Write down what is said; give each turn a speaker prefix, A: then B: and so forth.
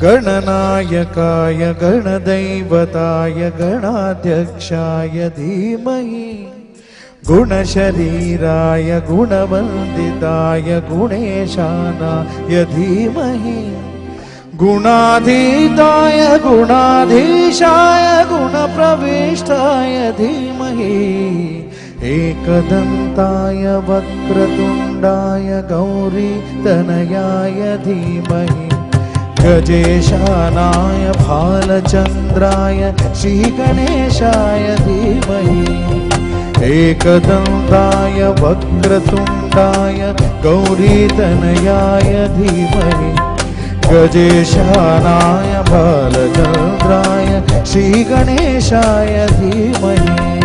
A: गणनायकाय गणदैवताय गणाध्यक्षाय धीमहि गुणशरीराय गुणवन्दिताय गुणेशानाय धीमहि गुणाधीताय गुणाधीशाय गुणप्रविष्टाय धीमहि एकदन्ताय वक्रतुण्डाय गौरीतनयाय धीमहि गजेशानाय भालचन्द्राय श्रीगणेशाय धीमहि एकदन्ताय वक्रतुण्डाय गौरीतनयाय धीमहि गजेशानाय भालचन्द्राय श्रीगणेशाय धीमहि